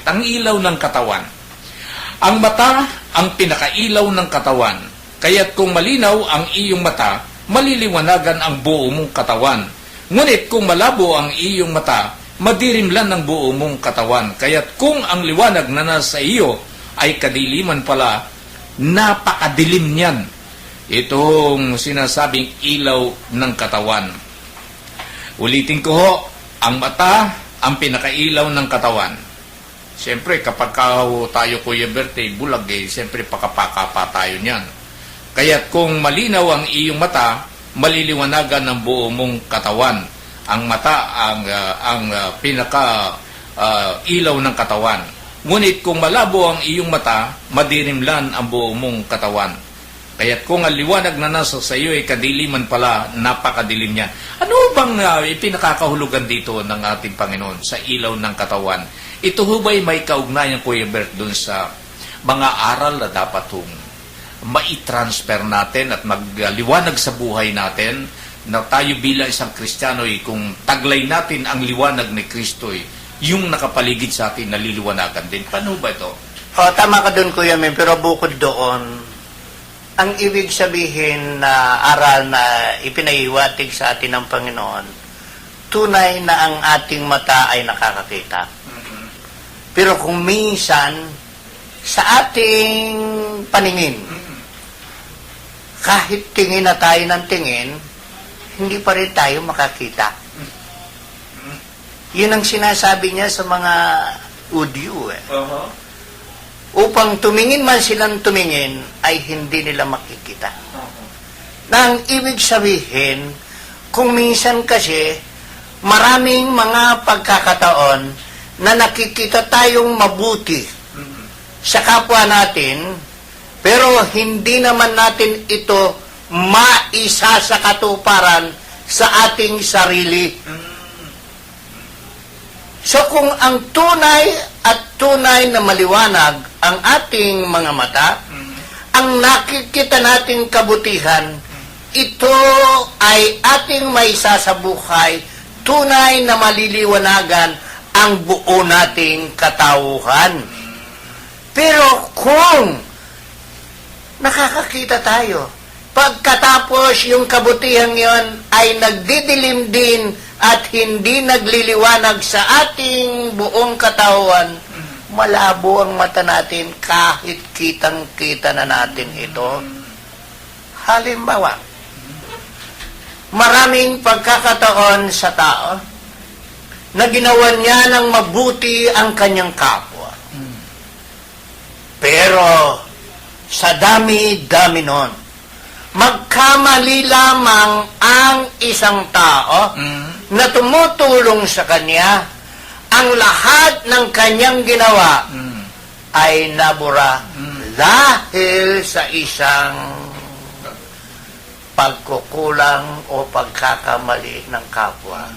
ang ilaw ng katawan. Ang mata ang pinakailaw ng katawan, kaya't kung malinaw ang iyong mata, maliliwanagan ang buo mong katawan. Ngunit kung malabo ang iyong mata, madirimlan ang buo mong katawan. Kaya't kung ang liwanag na nasa iyo ay kadiliman pala, napakadilim niyan. Itong sinasabing ilaw ng katawan. Ulitin ko ho, ang mata ang pinakailaw ng katawan. Siyempre, kapag tayo, Kuya Berte, bulag siyempre pakapaka pa tayo niyan. Kaya't kung malinaw ang iyong mata, maliliwanagan ang buo mong katawan. Ang mata ang pinaka ilaw ng katawan. Ngunit kung malabo ang iyong mata, madirimlan ang buo mong katawan. Kaya't kung ang liwanag na nasa sa iyo ay kadiliman pala, napakadilim niyan. Ano bang ipinakakahulugan dito ng ating Panginoon sa ilaw ng katawan? Ito ho ba'y may kaugnayan, Kuya Bert, dun sa mga aral na dapat mai-transfer natin at magliwanag sa buhay natin, na tayo bilang isang Kristiyano kung taglay natin ang liwanag ni Kristo, yung nakapaligid sa atin naliliwanagan din. Paano ba ito? Tama ka doon, Kuya Mem, pero bukod doon, ang ibig sabihin na aral na ipinaiwatig sa atin ng Panginoon, tunay na ang ating mata ay nakakakita. Pero kung minsan, sa ating paningin, kahit tingin na tayo ng tingin, hindi pa rin tayo makakita. Yun ang sinasabi niya sa mga udyo. Upang tumingin man silang tumingin, ay hindi nila makikita. Nang ibig sabihin, kung minsan kasi, maraming mga pagkakataon na nakikita tayong mabuti sa kapwa natin, pero hindi naman natin ito maisa sa katuparan sa ating sarili. So kung ang tunay na maliwanag ang ating mga mata, ang nakikita nating kabutihan, ito ay ating maisa sa buhay, tunay na maliliwanagan ang buo nating katauhan. Pero kung nakakakita tayo, pagkatapos yung kabutihan yon ay nagdidilim din at hindi nagliliwanag sa ating buong katauhan, malabo ang mata natin kahit kitang-kita na natin ito. Halimbawa, maraming pagkakataon sa tao na ginawa niya ng mabuti ang kanyang kapwa. Pero sa dami-dami nun, magkamali lamang ang isang tao na tumutulong sa kanya, ang lahat ng kanyang ginawa ay nabura dahil sa isang pagkukulang o pagkakamali ng kapwa.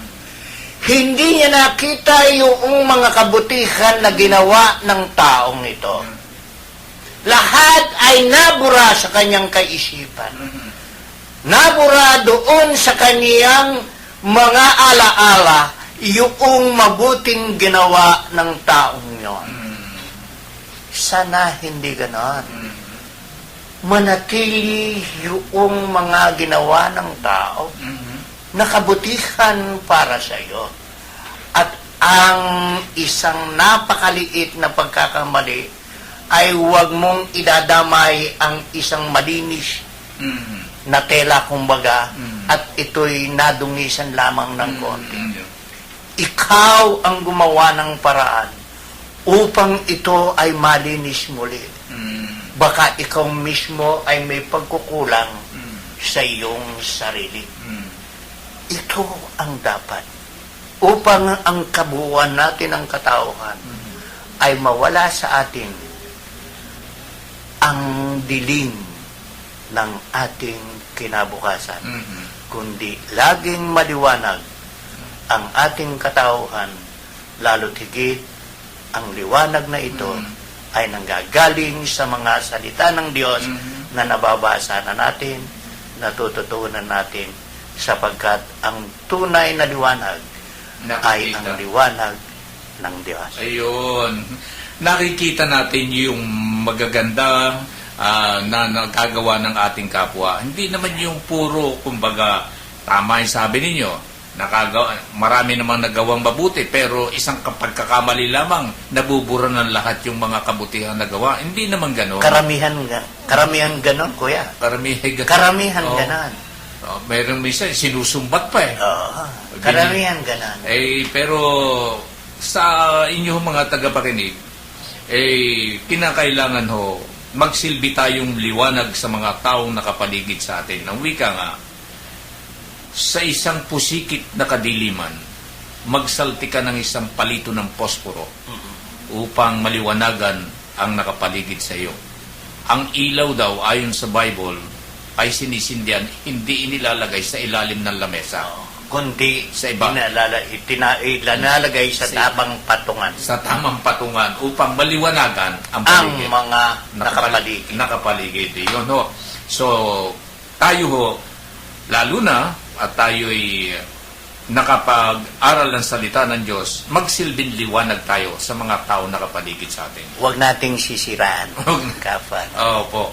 Hindi niya nakita yung mga kabutihan na ginawa ng taong ito. Lahat ay nabura sa kanyang kaisipan. Nabura doon sa kanyang mga alaala yung mabuting ginawa ng taong yon. Sana hindi ganon. Manatili yung mga ginawa ng tao na kabutihan para sa iyo. At ang isang napakaliit na pagkakamali ay huwag mong idadamay ang isang malinis na tela, kumbaga, at ito'y nadungisan lamang ng konti. Ikaw ang gumawa ng paraan upang ito ay malinis muli. Baka ikaw mismo ay may pagkukulang sa iyong sarili. Ito ang dapat upang ang kabuuan natin ng katauhan ay mawala sa atin ang dilim ng ating kinabukasan, kundi laging maliwanag ang ating katauhan, lalo't higit ang liwanag na ito ay nanggagaling sa mga salita ng Diyos na nababasa na natin, natututunan natin, sapagkat ang tunay na liwanag ay ang liwanag ng Diyos. Ayun. nakikita natin yung magaganda na nagagawa ng ating kapwa. Hindi naman yung puro, kumbaga, tama yung sabi ninyo, marami namang nagawang mabuti, pero isang pagkakamali lamang, nabubura ng lahat yung mga kabutihan na gawa. Hindi naman gano'n. Karamihan ganon, kuya. Karamihan Oo. ganon. Meron minsan, sinusumbat pa eh. Oo. Karamihan ganon. Pero sa inyong mga tagapakinig, kinakailangan magsilbi tayong liwanag sa mga taong nakapaligid sa atin. Ang wika nga, sa isang pusikit na kadiliman, magsalti ka ng isang palito ng posporo upang maliwanagan ang nakapaligid sa iyo. Ang ilaw daw, ayon sa Bible, ay sinisindihan, hindi inilalagay sa ilalim ng lamesa. Kundi Sa iba. Ilalagay sa tamang patungan. Sa tamang patungan upang maliwanagan ang Ang paligid. mga nakapaligid. Nakapaligid. Yun ho. So, tayo lalo na, at tayo'y nakapag-aral ng salita ng Diyos, magsilbing liwanag tayo sa mga tao nakapaligid sa atin. Huwag nating sisiraan. Kapan. Opo.